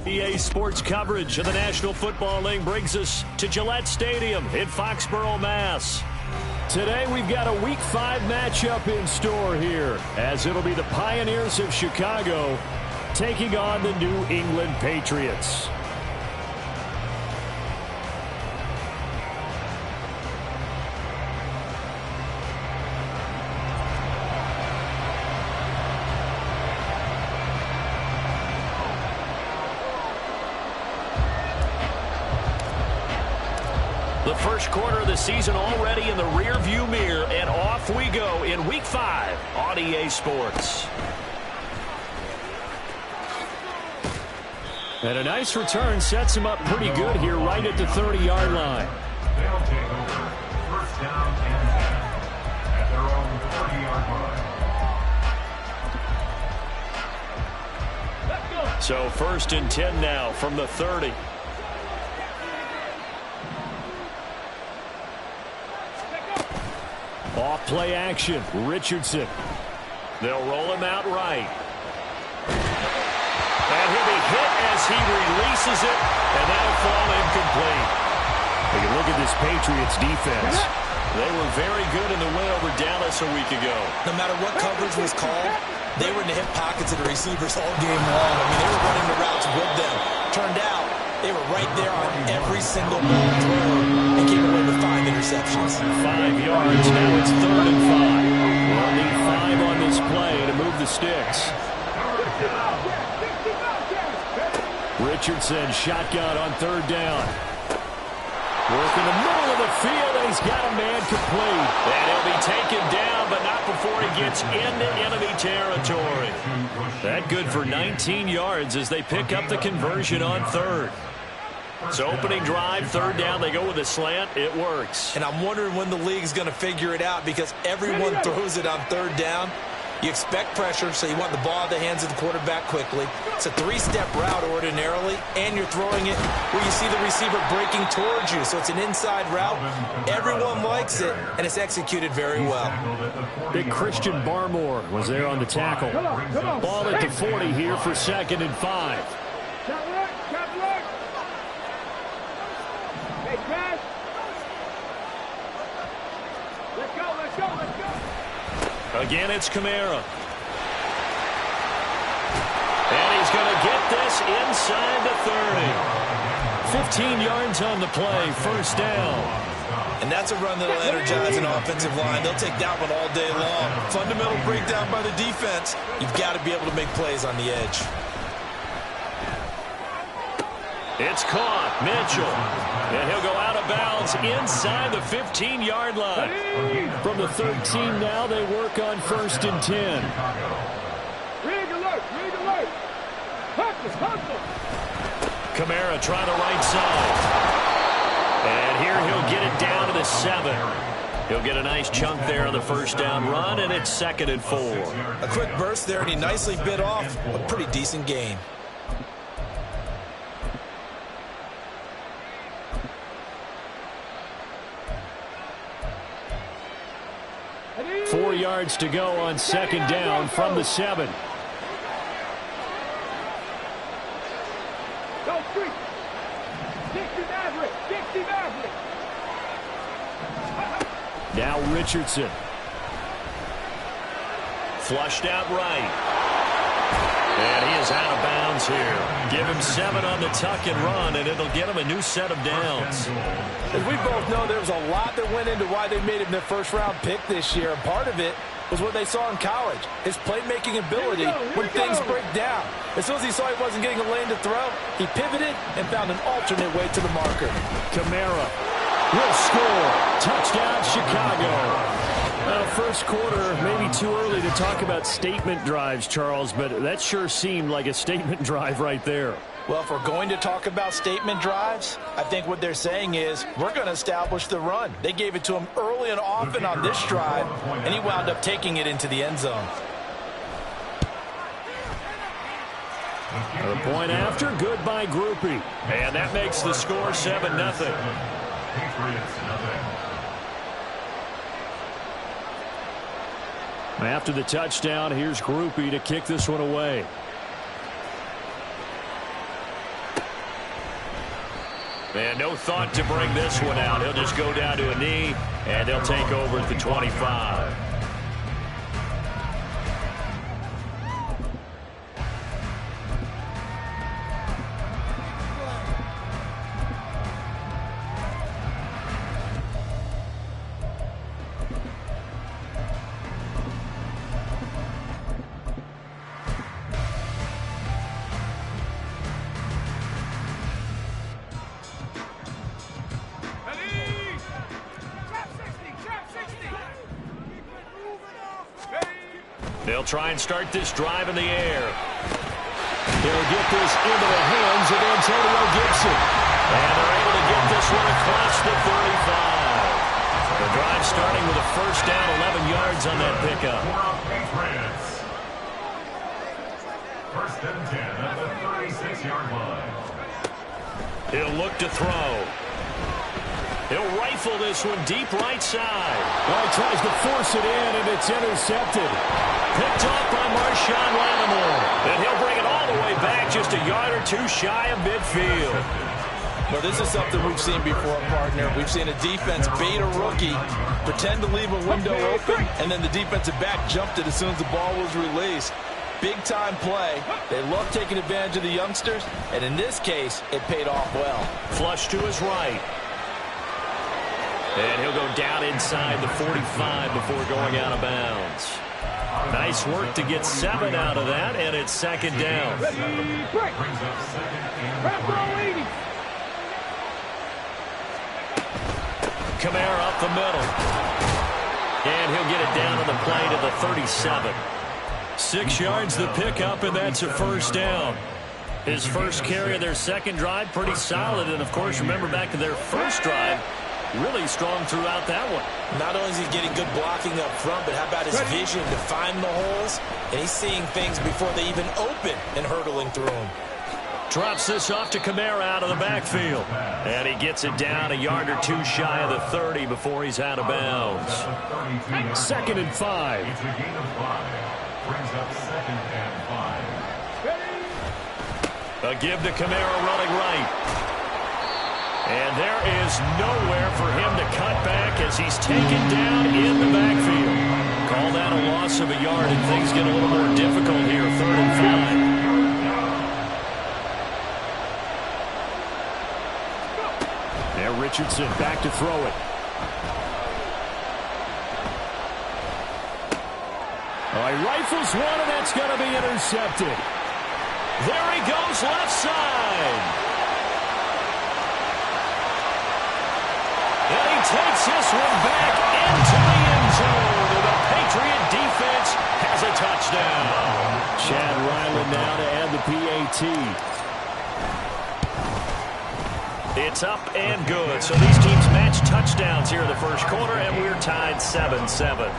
EA Sports coverage of the National Football League brings us to Gillette Stadium in Foxborough, Mass. Today we've got a Week 5 matchup in store here, as it'll be the Pioneers of Chicago taking on the New England Patriots. The first quarter of the season already in the rear-view mirror, and off we go in Week 5 on EA Sports. And a nice return sets him up pretty good here right at the 30-yard line. They'll take over first down and 10 at their own 30-yard line. So first and 10 now from the 30. Off play action, Richardson. They'll roll him out right. And he'll be hit as he releases it, and that'll fall incomplete. Take a look at this Patriots defense. They were very good in the win over Dallas a week ago. No matter what coverage was called, they were in the hip pockets of the receivers all game long. I mean, they were running the routes with them. Turned out, they were right there on every single ball thrown and came away with 5 interceptions. 5 yards, now it's 3rd and 5. We'll need 5 on this play to move the sticks. Richardson, shotgun on 3rd down. Working the middle of the field, and he's got a man complete. And he'll be taken down, but not before he gets into enemy territory. That good for 19 yards as they pick up the conversion on 3rd. So opening drive, 3rd down, they go with a slant. It works. And I'm wondering when the league's going to figure it out, because everyone throws it on 3rd down. You expect pressure, so you want the ball in the hands of the quarterback quickly. It's a 3-step route ordinarily, and you're throwing it where you see the receiver breaking towards you. So it's an inside route. Everyone likes it, and it's executed very well. Big Christian Barmore was there on the tackle. Ball at the 40 here for 2nd and 5. Again, it's Kamara. And he's going to get this inside the 30. 15 yards on the play, 1st down. And that's a run that'll energize an offensive line. They'll take that one all day long. Fundamental breakdown by the defense. You've got to be able to make plays on the edge. It's caught. Mitchell. And he'll go out of bounds inside the 15-yard line. From the 13 now, they work on 1st and 10. Kamara trying the right side. And here he'll get it down to the 7. He'll get a nice chunk there on the 1st down run, and it's 2nd and 4. A quick burst there, and he nicely bit off a pretty decent gain. 4 yards to go on 2nd down from the 7. Now Richardson. Flushed out right. And he is out of bounds here. Give him 7 on the tuck and run, and it'll get him a new set of downs. As we both know, there was a lot that went into why they made him their first-round pick this year. And part of it was what they saw in college, his playmaking ability when things break down. As soon as he saw he wasn't getting a lane to throw, he pivoted and found an alternate way to the marker. Kamara. will score. Touchdown, Chicago. First quarter, maybe too early to talk about statement drives, Charles, but that sure seemed like a statement drive right there. Well, if we're going to talk about statement drives, I think what they're saying is we're going to establish the run. They gave it to him early and often on this drive, and he wound up taking it into the end zone. The point after, good by Groupie. And that makes the score 7-0. Patriots, nothing. After the touchdown, here's Groupie to kick this one away. And no thought to bring this one out. He'll just go down to a knee, and they'll take over at the 25. They'll try and start this drive in the air. They'll get this into the hands of Antonio Gibson. And they're able to get this one across the 35. The drive starting with a first down, 11 yards on that pickup. First and 10 at the 36-yard line. He'll look to throw. He'll rifle this one deep right side. Well, he tries to force it in, and it's intercepted. Picked off by Marshawn Lattimore. And he'll bring it all the way back just a yard or two shy of midfield. Well, this is something we've seen before, partner. We've seen a defense bait a rookie, pretend to leave a window open, and then the defensive back jumped it as soon as the ball was released. Big-time play. They love taking advantage of the youngsters, and in this case, it paid off well. Flush to his right. And he'll go down inside the 45 before going out of bounds. Nice work to get 7 out of that, and it's second down. Brings up second and 3. Kamara up the middle. And he'll get it down to the play to the 37. 6 yards the pickup, and that's a first down. His first carry of their second drive, pretty solid. And, of course, remember back to their first drive, really strong throughout that one. Not only is he getting good blocking up front, but how about his vision to find the holes? And he's seeing things before they even open and hurdling through them. Drops this off to Kamara out of the backfield. And he gets it down a yard or two shy of the 30 before he's out of bounds. 2nd and 5. It's a gain of 5. Brings up second and 5. A give to Kamara running right. And there is nowhere for him to cut back as he's taken down in the backfield. Call that a loss of a yard, and things get a little more difficult here. 3rd and 5. Now Richardson back to throw it. He rifles one, and that's going to be intercepted. There he goes left side. And he takes this one back into the end zone. And the Patriot defense has a touchdown. Chad Ryland now to add the PAT. It's up and good. So these teams match touchdowns here in the first quarter, and we're tied 7-7.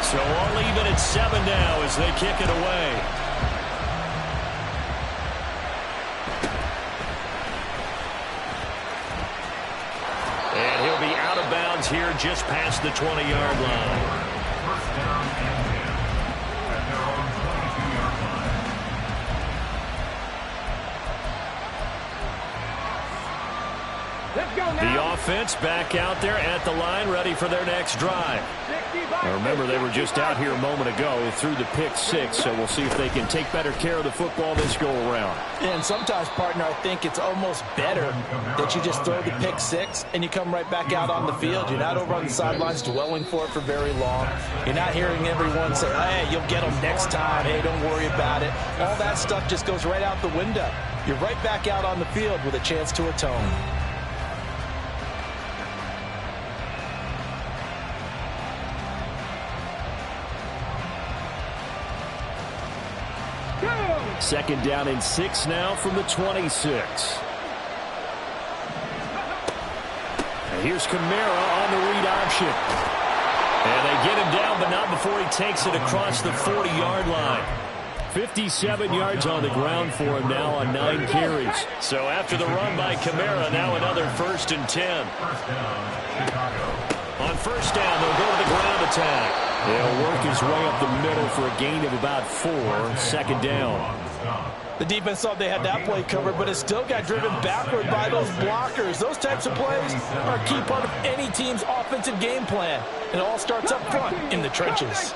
So all even at 7 now as they kick it away. And he'll be out of bounds here just past the 20-yard line. First down and 10 at their own 22-yard line. Let's go. The offense back out there at the line, ready for their next drive. Now remember, they were just out here a moment ago through the pick six, so we'll see if they can take better care of the football this go-around. And sometimes, partner, I think it's almost better that you just throw the pick six and you come right back out on the field. You're not over on the sidelines dwelling for it for very long. You're not hearing everyone say, hey, you'll get them next time. Hey, don't worry about it. All that stuff just goes right out the window. You're right back out on the field with a chance to atone. Second down and 6 now from the 26. And here's Kamara on the read option. And they get him down, but not before he takes it across the 40-yard line. 57 yards on the ground for him now on 9 carries. So after the run by Kamara, now another 1st and 10. On first down, they'll go to the ground attack. They'll work his way up the middle for a gain of about 4. Second down. The defense thought they had that play covered, but it still got driven backward by those blockers. Those types of plays are a key part of any team's offensive game plan. It all starts up front in the trenches.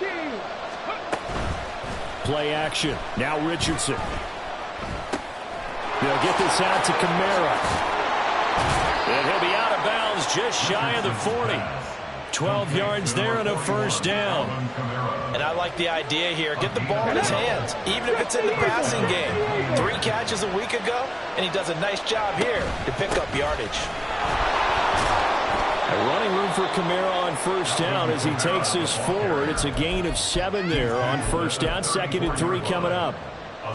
Play action. Now Richardson. They'll get this out to Kamara. And he'll be out of bounds just shy of the 40. 12 yards there and a first down. And I like the idea here. Get the ball in his hands, even if it's in the passing game. 3 catches a week ago, and he does a nice job here to pick up yardage. A running room for Kamara on first down as he takes this forward. It's a gain of 7 there on first down. 2nd and 3 coming up.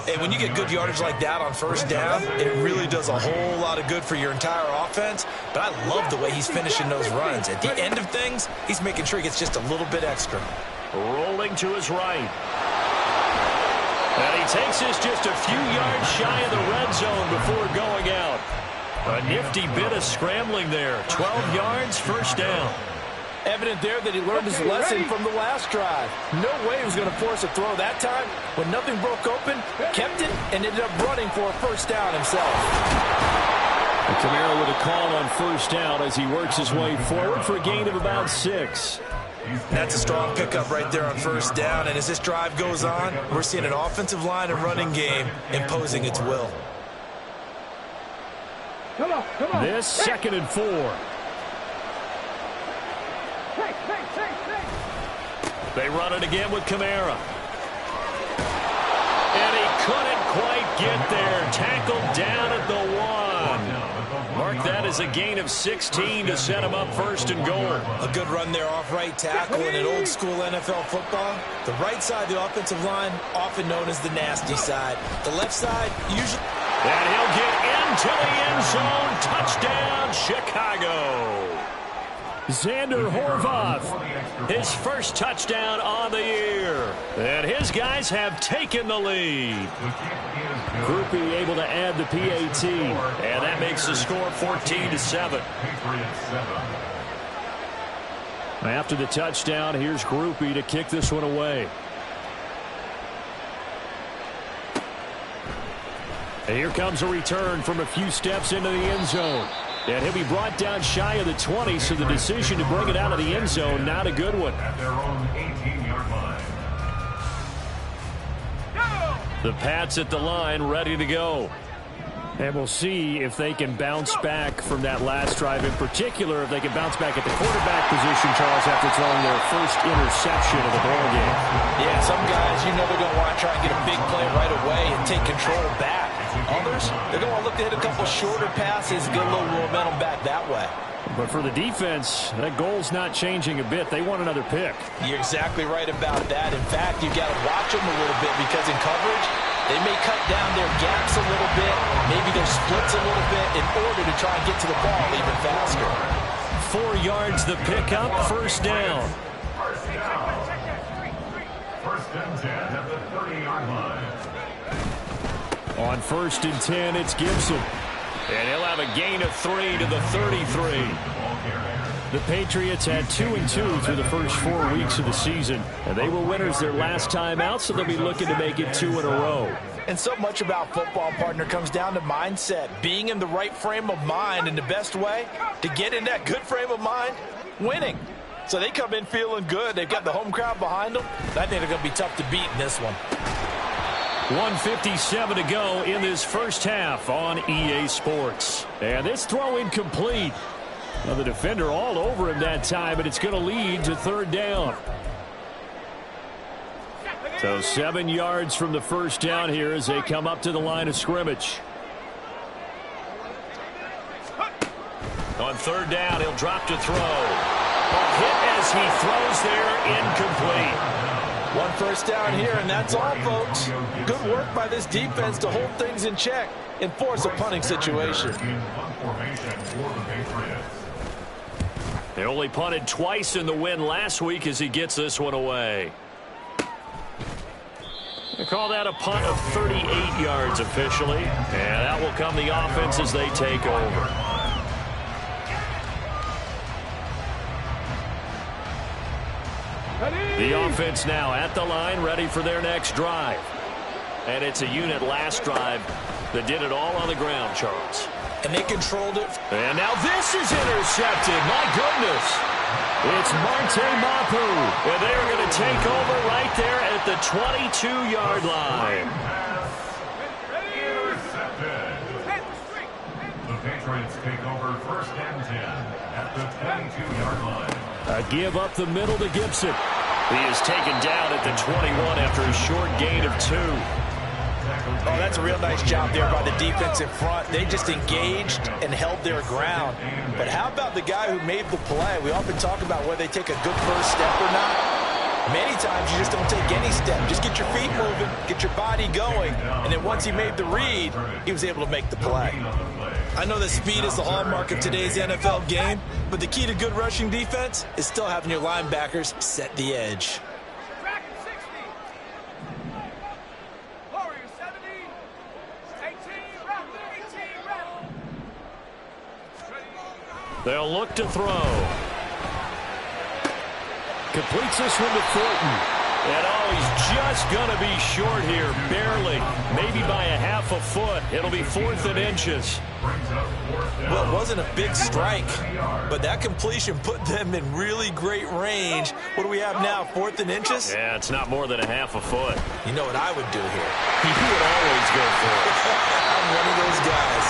And when you get good yardage like that on first down, it really does a whole lot of good for your entire offense. But I love the way he's finishing those runs. At the end of things, he's making sure he gets just a little bit extra. Rolling to his right. And he takes this just a few yards shy of the red zone before going out. A nifty bit of scrambling there. 12 yards, first down. Evident there that he learned his lesson from the last drive. No way he was going to force a throw that time. When nothing broke open, kept it, and ended up running for a first down himself. And Kamara with a call on first down as he works his way forward for a gain of about 6. That's a strong pickup right there on first down. And as this drive goes on, we're seeing an offensive line and running game imposing its will. This 2nd and 4. They run it again with Kamara. And he couldn't quite get there. Tackled down at the 1. Mark that as a gain of 16 to set him up 1st and goal. A good run there off right tackle in an old school NFL football. The right side of the offensive line, often known as the nasty side. The left side, usually... And he'll get into the end zone. Touchdown, Chicago. Xander Horvath, his first touchdown on the year. And his guys have taken the lead. Groupie able to add the PAT. And that makes the score 14-7. After the touchdown, here's Groupie to kick this one away. And here comes a return from a few steps into the end zone. And he'll be brought down shy of the 20, so the decision to bring it out of the end zone, not a good one. At their own 18-yard line. The Pats at the line, ready to go. And we'll see if they can bounce back from that last drive. In particular, if they can bounce back at the quarterback position, Charles, after throwing their first interception of the ballgame. Yeah, some guys, you know they're going to want to try and get a big play right away and take control back. Others, they're going to look to hit a couple shorter passes and get a little momentum back that way. But for the defense, that goal's not changing a bit. They want another pick. You're exactly right about that. In fact, you've got to watch them a little bit because in coverage, they may cut down their gaps a little bit, maybe their splits a little bit in order to try and get to the ball even faster. 4 yards the pickup, first down. First and 10 at the 30-yard line. On 1st and 10, it's Gibson. And he'll have a gain of 3 to the 33. The Patriots had 2-2 through the first 4 weeks of the season, and they were winners their last time out, so they'll be looking to make it 2 in a row. And so much about football, partner, comes down to mindset, being in the right frame of mind, and the best way to get in that good frame of mind, winning. So they come in feeling good. They've got the home crowd behind them. I think they're going to be tough to beat in this one. 1:57 to go in this first half on EA Sports. And this throw incomplete. Well, the defender all over him that time, and it's going to lead to third down. So 7 yards from the first down here as they come up to the line of scrimmage. On third down, he'll drop to throw. Hit as he throws there, incomplete. One first down here, and that's all, folks. Good work by this defense to hold things in check and force a punting situation. They only punted twice in the win last week as he gets this one away. They call that a punt of 38 yards officially, and that will come the offense as they take over. The offense now at the line, ready for their next drive. And it's a unit last drive that did it all on the ground, Charles. And they controlled it. And now this is intercepted. My goodness. It's Marte Mapu. And they are going to take over right there at the 22-yard line. The Patriots take over first and 10 at the 22-yard line. A give up the middle to Gibson. He is taken down at the 21 after a short gain of 2. Oh, that's a real nice job there by the defense in front. They just engaged and held their ground. But how about the guy who made the play? We often talk about whether they take a good first step or not. Many times you just don't take any step. Just get your feet moving, get your body going. And then once he made the read, he was able to make the play. I know that speed is the hallmark of today's NFL game, but the key to good rushing defense is still having your linebackers set the edge. They'll look to throw. Completes this one to Thornton. And oh, he's just going to be short here, barely. Maybe by a half a foot. It'll be 4th and inches. Well, it wasn't a big strike, but that completion put them in really great range. What do we have now, 4th and inches? Yeah, it's not more than a half a foot. You know what I would do here? You would always go for it. I'm one of those guys.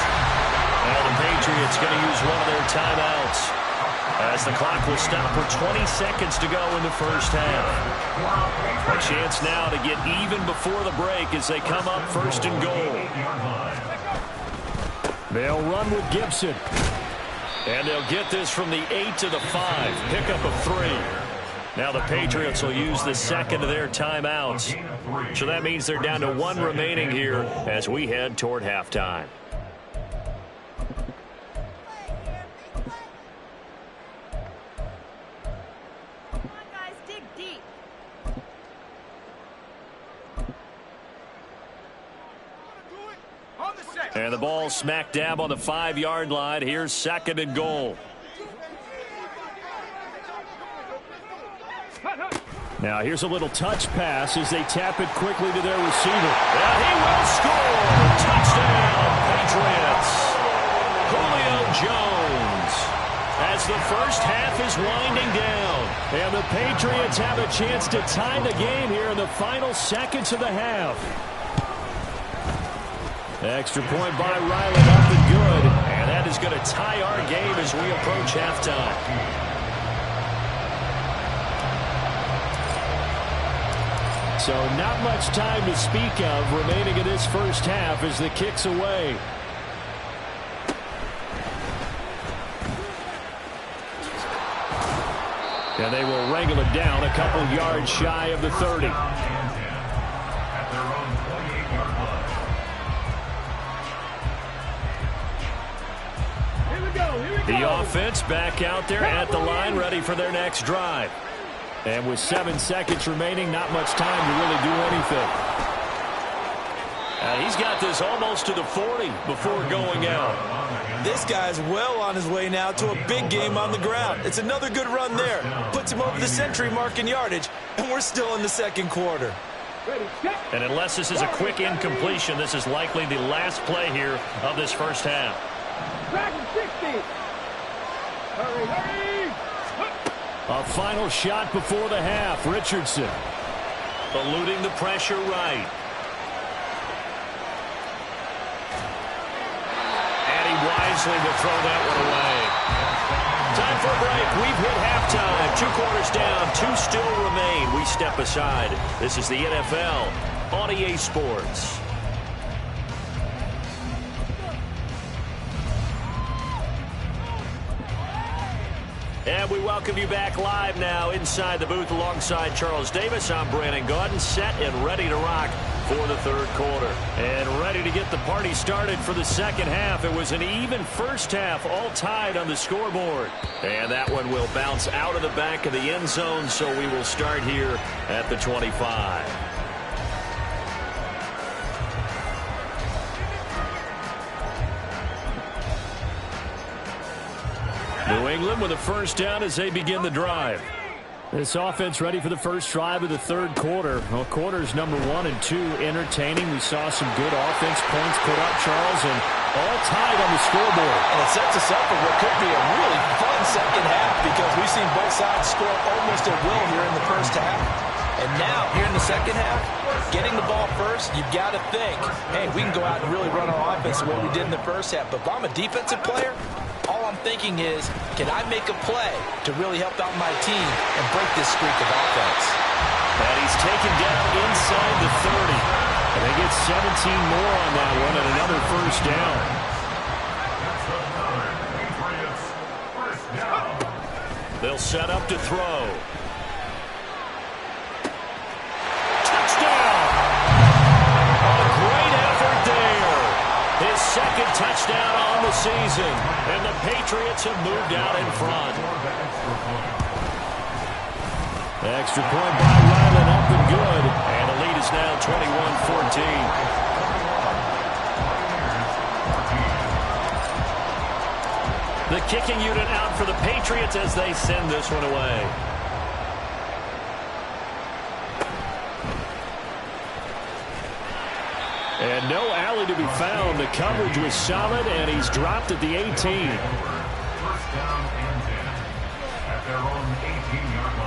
Well, the Patriots going to use one of their timeouts as the clock will stop with 20 seconds to go in the first half. A chance now to get even before the break as they come up 1st and goal. They'll run with Gibson. And they'll get this from the 8 to the 5. Pickup of 3. Now the Patriots will use the second of their timeouts. So that means they're down to 1 remaining here as we head toward halftime. And the ball smack dab on the 5-yard line. Here's 2nd and goal. Now here's a little touch pass as they tap it quickly to their receiver. And he will score! Touchdown, Patriots! Julio Jones. As the first half is winding down. And the Patriots have a chance to tie the game here in the final seconds of the half. Extra point by Riley, up and good. And that is going to tie our game as we approach halftime. So not much time to speak of remaining in this first half as the kick's away. And they will wrangle it down a couple yards shy of the 30. The offense back out there at the line, ready for their next drive. And with 7 seconds remaining, not much time to really do anything. He's got this almost to the 40 before going out. This guy's well on his way now to a big game on the ground. It's another good run there. Puts him over the century mark in yardage, and we're still in the second quarter. And unless this is a quick incompletion, this is likely the last play here of this first half. A final shot before the half. Richardson eluding the pressure right. And he wisely will throw that one away. Time for a break. We've hit halftime. 2 quarters down. 2 still remain. We step aside. This is the NFL on EA Sports. And we welcome you back live now inside the booth alongside Charles Davis. I'm Brandon Gaudin, set and ready to rock for the third quarter. And ready to get the party started for the second half. It was an even first half, all tied on the scoreboard. And that one will bounce out of the back of the end zone, so we will start here at the 25. New England with a first down as they begin the drive. This offense ready for the first drive of the third quarter. Well, quarters number 1 and 2 entertaining. We saw some good offense points put up, Charles, and all tied on the scoreboard. And it sets us up for what could be a really fun second half because we've seen both sides score almost at will here in the first half. And now, here in the second half, getting the ball first, you've got to think, hey, we can go out and really run our offense the way we did in the first half. But if I'm a defensive player, all I'm thinking is, can I make a play to really help out my team and break this streak of offense? And he's taken down inside the 30. And they get 17 more on that one and another first down. They'll set up to throw. Touchdown! A great effort there. His second touchdown on the season. And the Patriots have moved out in front. Extra point by Ryland, up and good. And the lead is now 21-14. The kicking unit out for the Patriots as they send this one away. And no alley to be found. The coverage was solid, and he's dropped at the 18. First down and 10 at their own 18-yard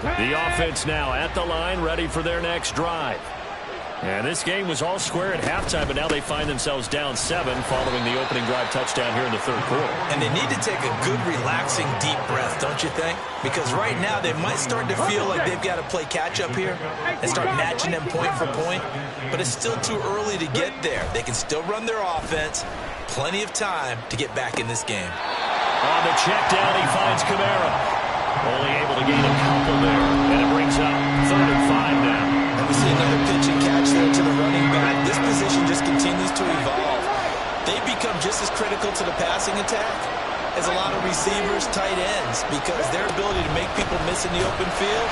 line. The offense now at the line, ready for their next drive. And this game was all square at halftime, but now they find themselves down 7 following the opening drive touchdown here in the third quarter. And they need to take a good, relaxing, deep breath, don't you think? Because right now they might start to feel like they've got to play catch-up here and start matching them point for point. But it's still too early to get there. They can still run their offense. Plenty of time to get back in this game. On the check down, he finds Kamara. Only able to gain a couple there. And it brings up 3rd and 5 now. And we see another pitch and catch there to the running back. This position just continues to evolve. They become just as critical to the passing attack as a lot of receivers, tight ends, because their ability to make people miss in the open field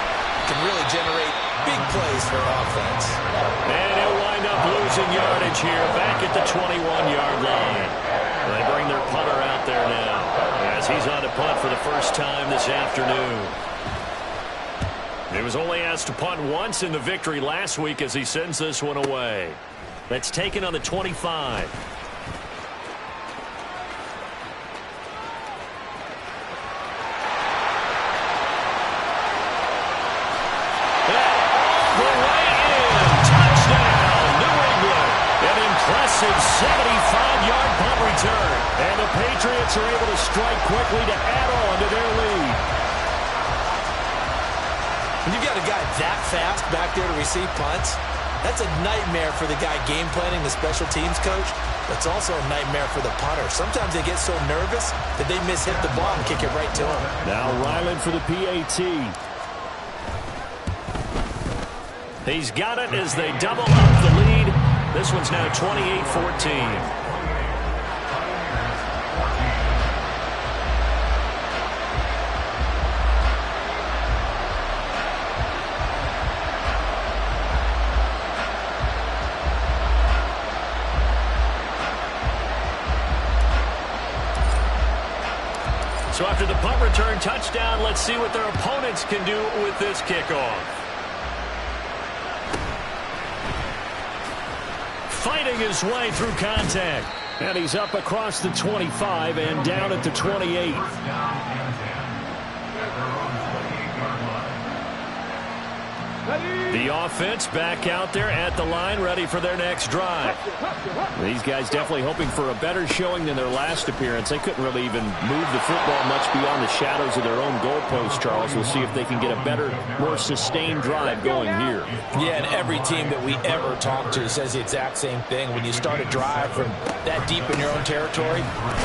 can really generate big plays for offense. And he'll wind up losing yardage here back at the 21-yard line. They bring their punter out there now as he's on to punt for the first time this afternoon. He was only asked to punt once in the victory last week as he sends this one away. That's taken on the 25. Impressive 75-yard punt return. And the Patriots are able to strike quickly to add on to their lead. When you've got a guy that fast back there to receive punts, that's a nightmare for the guy game planning, the special teams coach. But it's also a nightmare for the punter. Sometimes they get so nervous that they miss-hit the ball and kick it right to him. Now Ryland for the PAT. He's got it as they double up the lead. This one's now 28-14. So after the punt return touchdown, let's see what their opponents can do with this kickoff. Fighting his way through contact. And he's up across the 25 and down at the 28. The offense back out there at the line, ready for their next drive. These guys definitely hoping for a better showing than their last appearance. They couldn't really even move the football much beyond the shadows of their own goalpost, Charles. We'll see if they can get a better, more sustained drive going here. Yeah, and every team that we ever talk to says the exact same thing. When you start a drive from that deep in your own territory,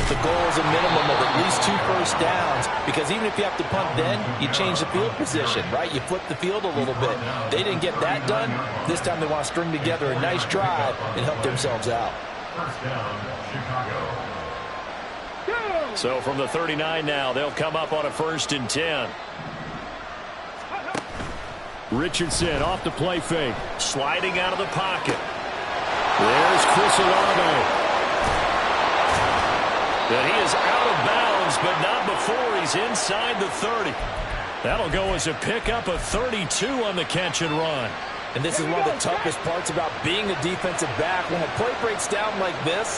the goal is a minimum of at least 2 first downs, because even if you have to punt then, you change the field position, right? You flip the field a little bit. They didn't get that done. This time they want to string together a nice drive and help themselves out. First down, Chicago. So from the 39 now, they'll come up on a 1st and 10. Richardson off the play fake. Sliding out of the pocket. There's Chris Olave. And he is out of bounds, but not before he's inside the 30. That'll go as a pickup of 32 on the catch and run. And this is one of the toughest parts about being a defensive back. When a play breaks down like this,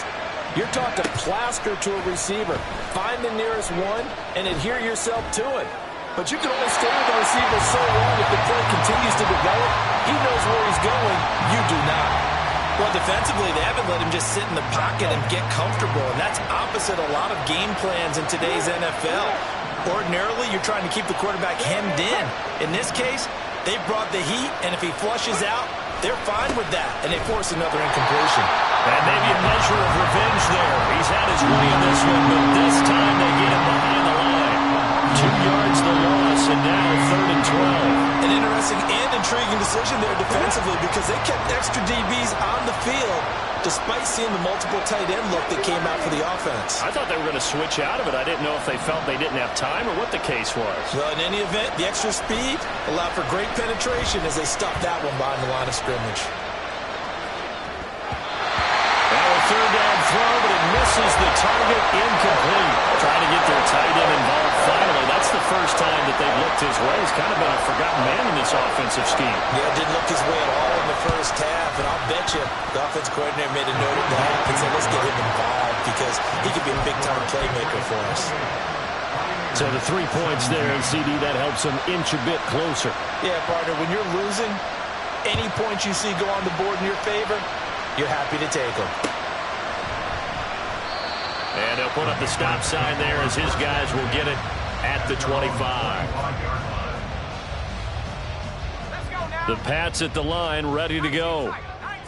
you're taught to plaster to a receiver. Find the nearest one and adhere yourself to it. But you can only stay with the receiver so long if the play continues to develop. He knows where he's going. You do not. Well, defensively, they haven't let him just sit in the pocket and get comfortable. And that's opposite a lot of game plans in today's NFL. Ordinarily, you're trying to keep the quarterback hemmed in. In this case, they brought the heat, and if he flushes out, they're fine with that, and they force another incompletion. And maybe a measure of revenge there. He's had his way in this one, but this time they get him behind the line. 2 yards the loss, and now 3rd and 12. An interesting and intriguing decision there defensively, because they kept extra DBs on the field despite seeing the multiple tight end look that came out for the offense. I thought they were going to switch out of it. I didn't know if they felt they didn't have time or what the case was. Well, in any event, the extra speed allowed for great penetration as they stuffed that one behind the line of scrimmage. Now a 3rd down throw, but it misses the target, incomplete. Trying to get their tight end involved finally. That's the first time that they've looked his way. He's kind of been a forgotten man in this offensive scheme. Yeah, didn't look his way at all in the first half, and I'll bet you the offense coordinator made a note of that and said, let's get him involved because he could be a big-time playmaker for us. So the 3 points there, and CD, that helps them inch a bit closer. Yeah, partner, when you're losing, any points you see go on the board in your favor, you're happy to take them. And they'll put up the stop sign there as his guys will get it at the 25. The Pats at the line, ready to go.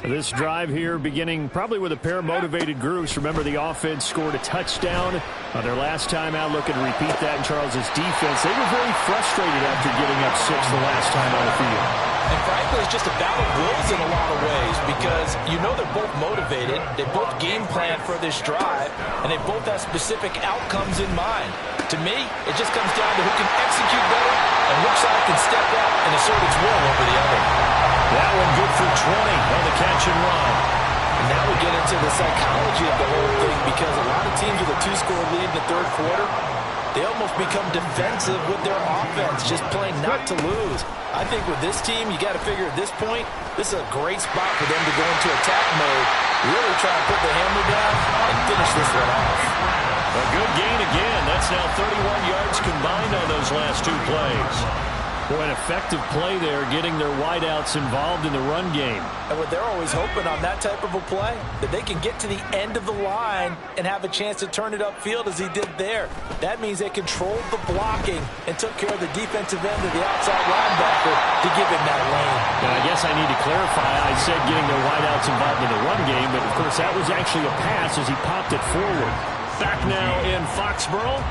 This drive here beginning probably with a pair of motivated groups. Remember, the offense scored a touchdown on their last time out. Looking to repeat that in Charles's defense. They were very frustrated after giving up 6 the last time on the field. And frankly, it's just a battle of wills in a lot of ways because you know they're both motivated, they both game plan for this drive, and they both have specific outcomes in mind. To me, it just comes down to who can execute better and which side can step up and assert its will over the other. That one good for 20 on the catch and run. And now we get into the psychology of the whole thing because a lot of teams with a 2-score lead in the 3rd quarter, they almost become defensive with their offense, just playing not to lose. I think with this team, you got to figure at this point, this is a great spot for them to go into attack mode, really try and put the hammer down and finish this one off. A good gain again. That's now 31 yards combined on those last 2 plays. Boy, an effective play there, getting their wideouts involved in the run game. And what they're always hoping on that type of a play, that they can get to the end of the line and have a chance to turn it upfield as he did there. That means they controlled the blocking and took care of the defensive end of the outside linebacker to give him that lane. Now, I guess I need to clarify. I said getting their wideouts involved in the run game, but of course that was actually a pass as he popped it forward. Back now in Foxborough.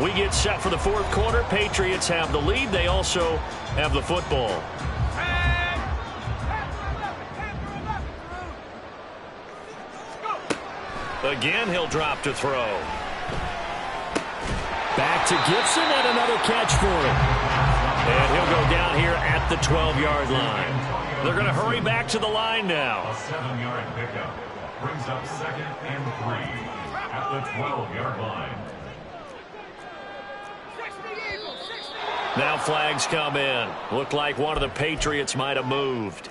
We get set for the 4th quarter. Patriots have the lead. They also have the football. Again, he'll drop to throw. Back to Gibson and another catch for him. And he'll go down here at the 12-yard line. They're going to hurry back to the line now. A 7-yard pickup brings up 2nd and 3 at the 12-yard line. Now flags come in. Looked like one of the Patriots might have moved.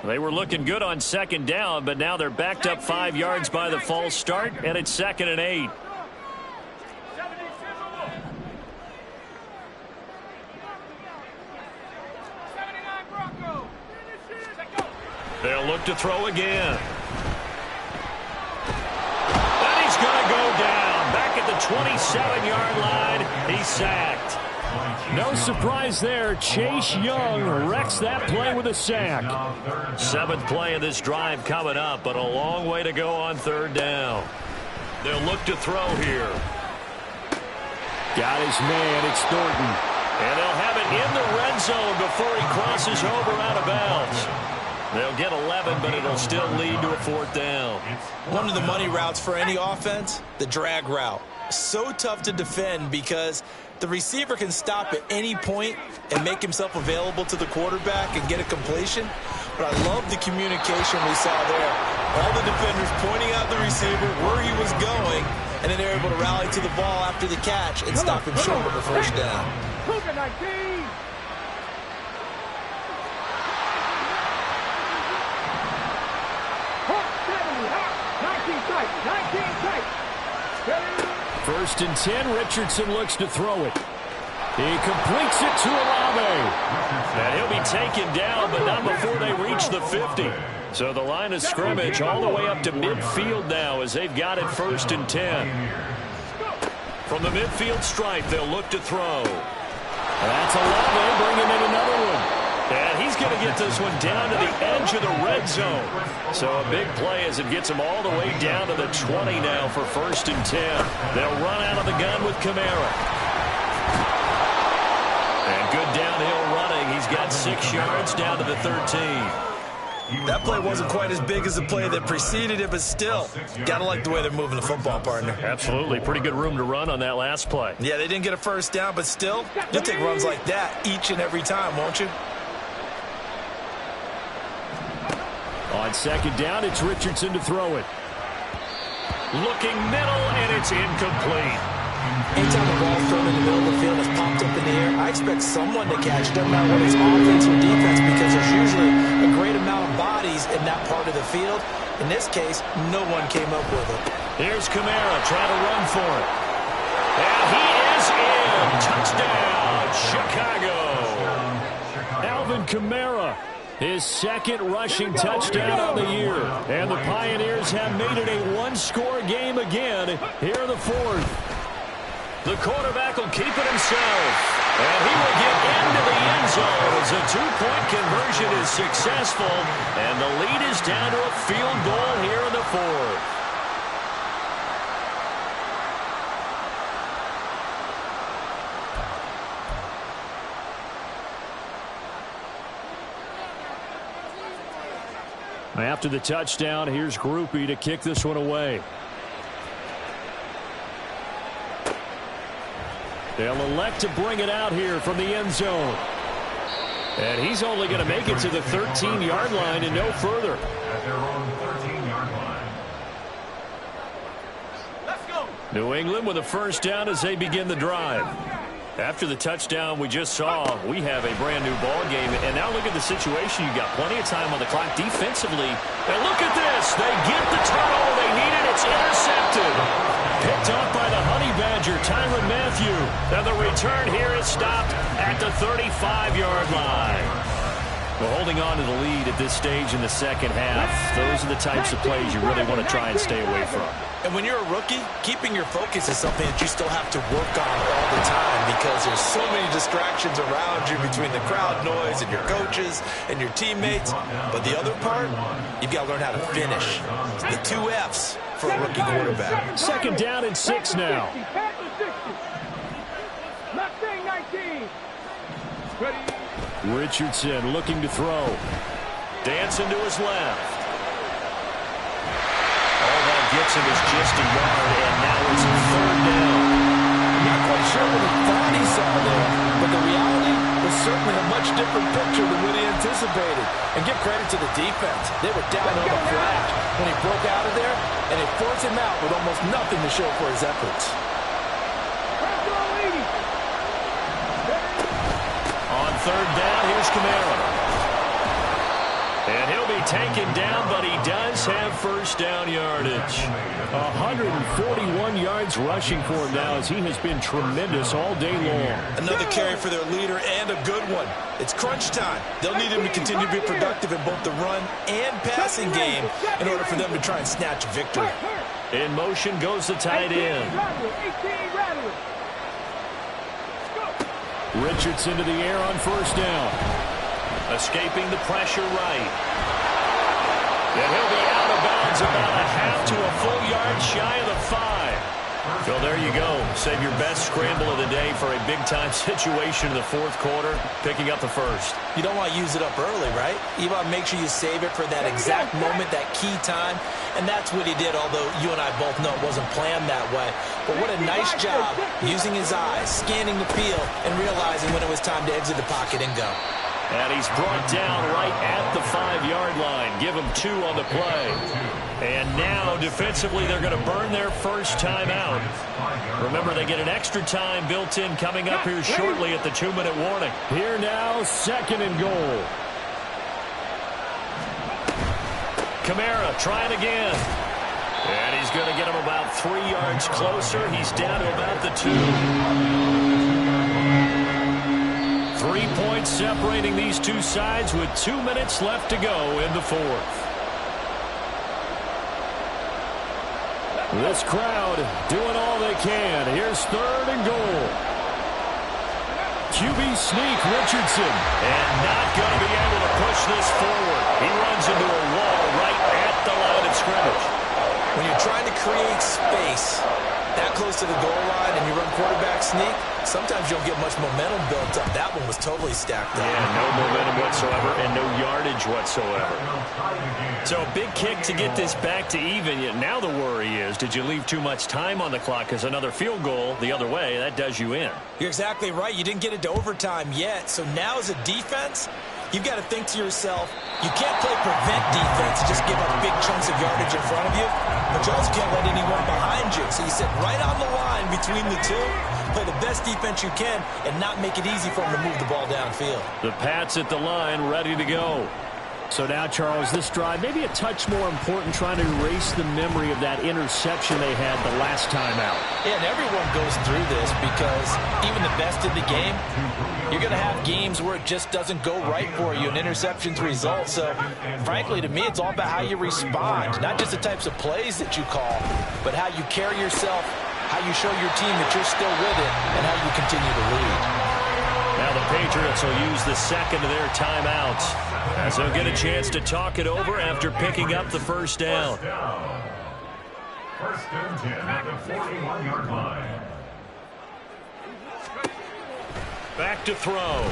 They were looking good on second down, but now they're backed up 5 yards by the false start, and it's 2nd and 8. They'll look to throw again. And he's going to go down. Back at the 27-yard line, he's sacked. No surprise there. Chase Young wrecks that play with a sack. 7th play of this drive coming up, but a long way to go on 3rd down. They'll look to throw here. Got his man. It's Thornton. And they'll have it in the red zone before he crosses over out of bounds. They'll get 11, but it'll still lead to a 4th down. One of the money routes for any offense, the drag route. So tough to defend because the receiver can stop at any point and make himself available to the quarterback and get a completion. But I love the communication we saw there. All the defenders pointing out the receiver where he was going, and then they're able to rally to the ball after the catch and stop him short of the 1st down. First and 10, Richardson looks to throw it. He completes it to Olave. And he'll be taken down, but not before they reach the 50. So the line of scrimmage all the way up to midfield now as they've got it 1st and 10. From the midfield stripe, they'll look to throw. That's Olave bringing in another one. And he's going to get this one down to the edge of the red zone. So a big play as it gets him all the way down to the 20 now for 1st and 10. They'll run out of the gun with Kamara. And good downhill running. He's got 6 yards down to the 13. That play wasn't quite as big as the play that preceded it, but still, gotta like the way they're moving the football, partner. Absolutely. Pretty good room to run on that last play. Yeah, they didn't get a 1st down, but still, you'll take runs like that each and every time, won't you? On 2nd down, it's Richardson to throw it. Looking middle, and it's incomplete. Anytime the ball's thrown in the middle of the field, it's popped up in the air, I expect someone to catch it, doesn't matter whether it's offense or defense, because there's usually a great amount of bodies in that part of the field. In this case, no one came up with it. Here's Kamara trying to run for it. And he is in. Touchdown, Chicago. Alvin Kamara, his 2nd rushing touchdown on the year. And the Pioneers have made it a one-score game again here in the 4th. The quarterback will keep it himself. And he will get into the end zone as a 2-point conversion is successful. And the lead is down to a field goal here in the 4th. After the touchdown, here's Groupie to kick this one away. They'll elect to bring it out here from the end zone. And he's only going to make it to the 13-yard line and no further. At their own 13-yard line. Let's go. New England with a 1st down as they begin the drive. After the touchdown we just saw, we have a brand-new ball game. And now look at the situation. You've got plenty of time on the clock defensively. And look at this. They get the turnover they needed. It's intercepted. Picked off by the Honey Badger, Tyrann Mathieu. And the return here is stopped at the 35-yard line. Well, holding on to the lead at this stage in the 2nd half, those are the types of plays you really want to try and stay away from. And when you're a rookie, keeping your focus is something that you still have to work on all the time because there's so many distractions around you between the crowd noise and your coaches and your teammates. But the other part, you've got to learn how to finish. The 2 F's for a rookie quarterback. 2nd down and 6 now. Richardson looking to throw. Dancing to his left. All that gets him is just a yard, and now it's 3rd down. Not quite sure what he thought he saw there, but the reality was certainly a much different picture than what he anticipated. And give credit to the defense. They were down on the flash when he broke out of there, and they forced him out with almost nothing to show for his efforts. On third down, here's Camara. And he'll be taken down, but he does have first down yardage. 141 yards rushing for him now, as he has been tremendous all day long. Another carry for their leader, and a good one. It's crunch time. They'll need him to continue to be productive in both the run and passing game in order for them to try and snatch victory. In motion goes the tight end. Richardson to the air on first down. Escaping the pressure right. And he'll be out of bounds about a half to a full yard shy of the 5. So there you go. Save your best scramble of the day for a big-time situation in the fourth quarter, picking up the first. You don't want to use it up early, right? You want to make sure you save it for that exact moment, that key time. And that's what he did, although you and I both know it wasn't planned that way. But what a nice job using his eyes, scanning the field, and realizing when it was time to exit the pocket and go. And he's brought down right at the 5-yard line. Give him 2 on the play. And now, defensively, they're going to burn their first timeout. Remember, they get an extra time built in coming up here shortly at the 2-minute warning. Here now, second and goal. Camara trying again. And he's going to get him about 3 yards closer. He's down to about the 2. 3 points separating these two sides with 2 minutes left to go in the fourth. This crowd doing all they can. Here's third and goal. QB sneak, Richardson. And not going to be able to push this forward. He runs into a wall right at the line of scrimmage. When you're trying to create space that close to the goal line and you run quarterback sneak, sometimes you don't get much momentum built up. That one was totally stacked up. Yeah, no momentum whatsoever and no yardage whatsoever. So a big kick to get this back to even. Yet now the worry is, did you leave too much time on the clock? Because another field goal the other way, that does you in. You're exactly right. You didn't get it to overtime yet. So now as a defense, you've got to think to yourself, you can't play prevent defense and just give up big chunks of yardage in front of you, but you also can't let anyone behind you. So you sit right on the line between the two, play the best defense you can, and not make it easy for them to move the ball downfield. The Pats at the line, ready to go. So now, Charles, this drive, maybe a touch more important, trying to erase the memory of that interception they had the last time out. Yeah, and everyone goes through this because even the best in the game, you're going to have games where it just doesn't go right for you and interceptions result. So, frankly, to me, it's all about how you respond, not just the types of plays that you call, but how you carry yourself, how you show your team that you're still with it, and how you continue to lead. Now the Patriots will use the second of their timeouts as they'll get a chance to talk it over after picking up the first down. First and 10 at the 41-yard line. Back to throw.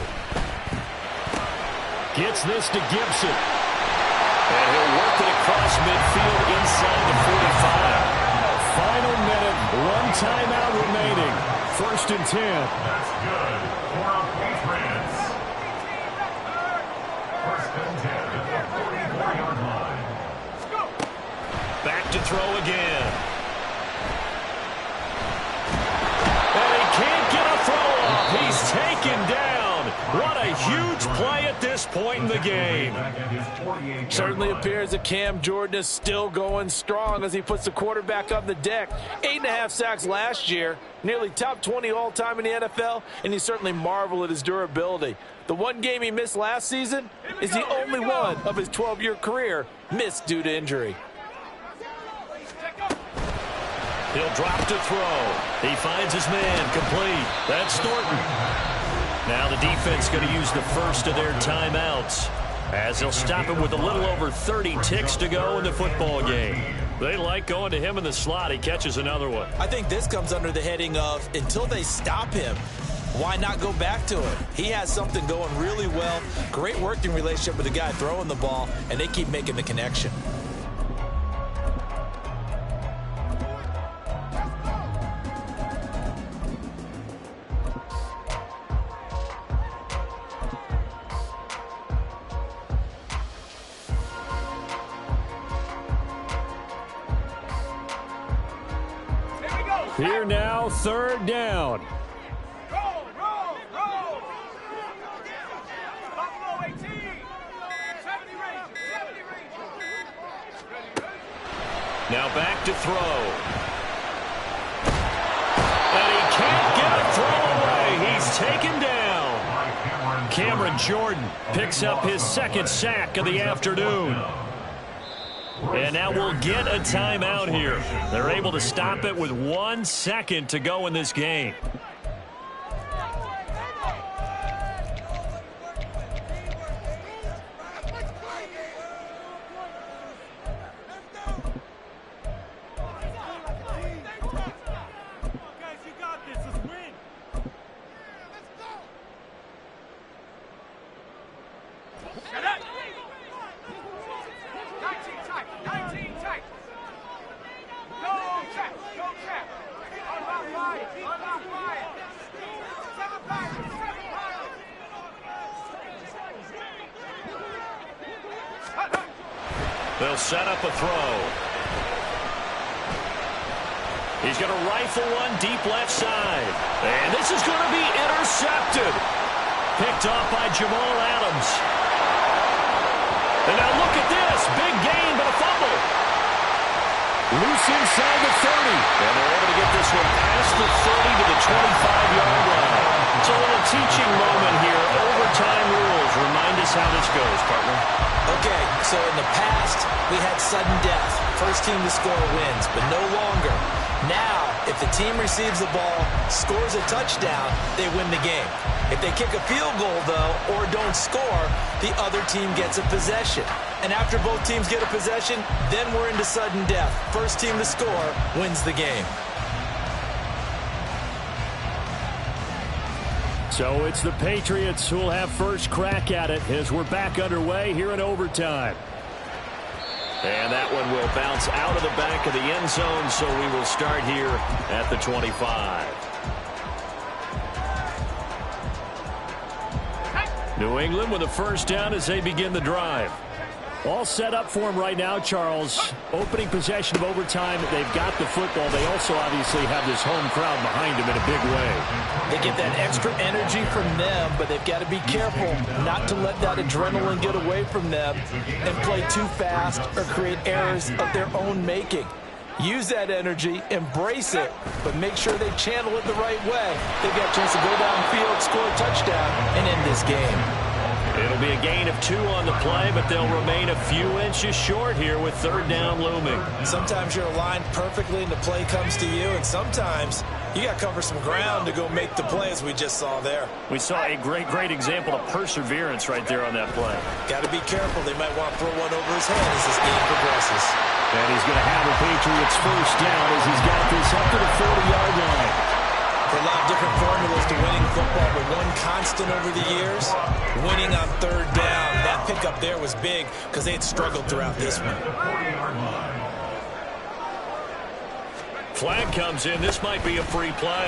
Gets this to Gibson. And he'll work it across midfield inside the 45. Final minute, 1 timeout remaining. First and 10. That's good for our Patriots. First and 10 at the 44-yard line. Back to throw again. And he can't get a throw off. He's taken down. What a huge play at this point in the game. Certainly appears that Cam Jordan is still going strong as he puts the quarterback on the deck. 8.5 sacks last year, nearly top 20 all-time in the NFL, and you certainly marvel at his durability. The one game he missed last season is the only one of his 12-year career missed due to injury. He'll drop to throw. He finds his man complete. That's Thornton. Now the defense going to use the first of their timeouts as they'll stop him with a little over 30 ticks to go in the football game. They like going to him in the slot. He catches another one. I think this comes under the heading of until they stop him, why not go back to it? He has something going really well. Great working relationship with the guy throwing the ball, and they keep making the connection. Here now, third down. Now back to throw. And he can't get a throw away. He's taken down. Cameron Jordan picks up his second sack of the afternoon. And now we'll get a timeout here. They're able to stop it with 1 second to go in this game. They'll set up a throw. He's going to rifle one deep left side. And this is going to be intercepted. Picked off by Jamal Adams. And now look at this. Big gain, but a fumble. Loose inside the 30. And they're able to get this one past the 30 to the 25-yard line. It's a little teaching moment here. Overtime rules. Remind us how this goes, partner. Okay, so in the past, we had sudden death. First team to score wins, but no longer. Now, if the team receives the ball, scores a touchdown, they win the game. If they kick a field goal, though, or don't score, the other team gets a possession. And after both teams get a possession, then we're into sudden death. First team to score wins the game. So it's the Patriots who will have first crack at it as we're back underway here in overtime. And that one will bounce out of the back of the end zone, so we will start here at the 25. New England with a first down as they begin the drive. All set up for him right now, Charles. Opening possession of overtime. They've got the football. They also obviously have this home crowd behind them in a big way. They get that extra energy from them, but they've got to be careful not to let that adrenaline get away from them and play too fast or create errors of their own making. Use that energy, embrace it, but make sure they channel it the right way. They've got a chance to go downfield, score a touchdown, and end this game. It'll be a gain of 2 on the play, but they'll remain a few inches short here with third down looming. Sometimes you're aligned perfectly and the play comes to you, and sometimes you got to cover some ground to go make the play, as we just saw there. We saw a great example of perseverance right there on that play. Got to be careful. They might want to throw one over his head as this game progresses. And he's going to have the Patriots first down as he's got this up to the 40-yard line. There are a lot of different formulas to winning football, but one constant over the years, winning on third down. That pickup there was big because they had struggled throughout this one. Flag comes in. This might be a free play.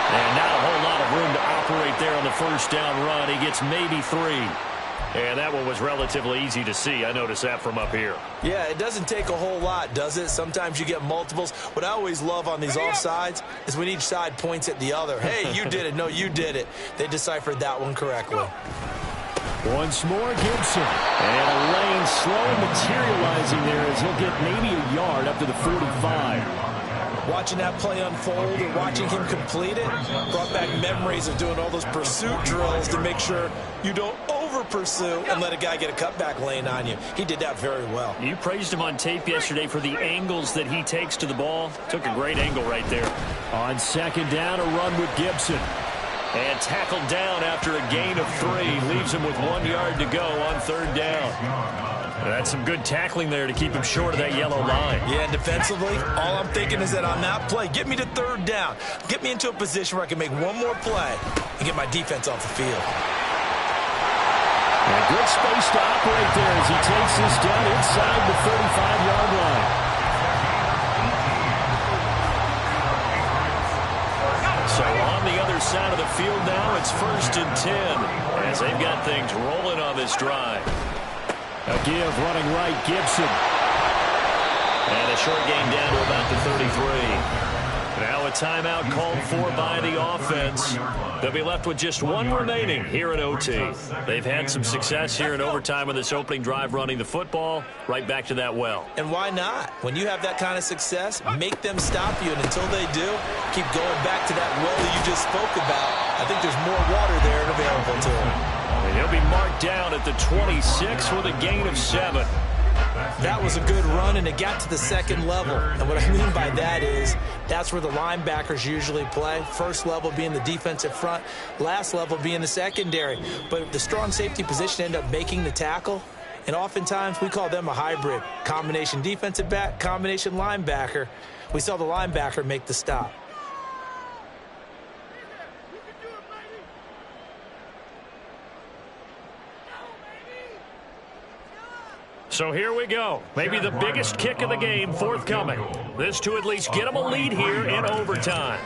And not a whole lot of room to operate there on the first down run. He gets maybe 3. And that one was relatively easy to see. I noticed that from up here. Yeah, it doesn't take a whole lot, does it? Sometimes you get multiples. What I always love on these offsides is when each side points at the other. Hey, you did it. No, you did it. They deciphered that one correctly. Once more, Gibson. And a lane slowly materializing there as he'll get maybe a yard up to the 45. Watching that play unfold or watching him complete it brought back memories of doing all those pursuit drills to make sure you don't over-pursue and let a guy get a cutback lane on you. He did that very well. You praised him on tape yesterday for the angles that he takes to the ball. Took a great angle right there. On second down, a run with Gibson. And tackled down after a gain of 3. Leaves him with 1 yard to go on third down. That's some good tackling there to keep him short of that yellow line. Yeah, and defensively, all I'm thinking is that on that play, get me to third down. Get me into a position where I can make one more play and get my defense off the field. And good space to operate there as he takes this down inside the 35-yard line. So on the other side of the field now, it's 1st and 10 as they've got things rolling on this drive. A give running right, Gibson. And a short gain down to about the 33. Now a timeout called for by the offense. They'll be left with just one remaining here in OT. They've had some success here in overtime on this opening drive running the football. Right back to that well. And why not? When you have that kind of success, make them stop you. And until they do, keep going back to that well that you just spoke about. I think there's more water there and available to them. And he'll be marked down at the 26 with a gain of 7. That was a good run, and it got to the second level. And what I mean by that is that's where the linebackers usually play. First level being the defensive front, last level being the secondary. But the strong safety position ended up making the tackle, and oftentimes we call them a hybrid. Combination defensive back, combination linebacker. We saw the linebacker make the stop. So here we go. Maybe the biggest kick of the game forthcoming. This to at least get them a lead here in overtime.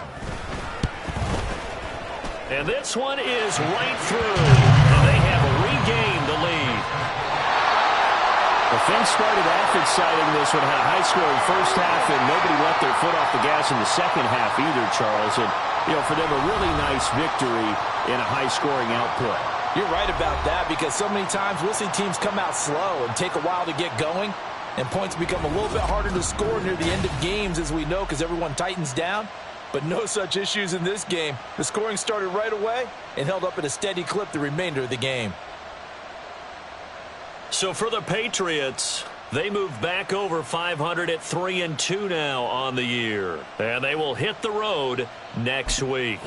And this one is right through. And they have regained the lead. Well, things started off exciting. This one had a high-scoring first half, and nobody left their foot off the gas in the second half either, Charles. And, you know, for them, a really nice victory in a high-scoring output. You're right about that, because so many times we'll see teams come out slow and take a while to get going, and points become a little bit harder to score near the end of games, as we know, because everyone tightens down. But no such issues in this game. The scoring started right away and held up at a steady clip the remainder of the game. So for the Patriots, they move back over 500 at 3-2 now on the year. And they will hit the road next week.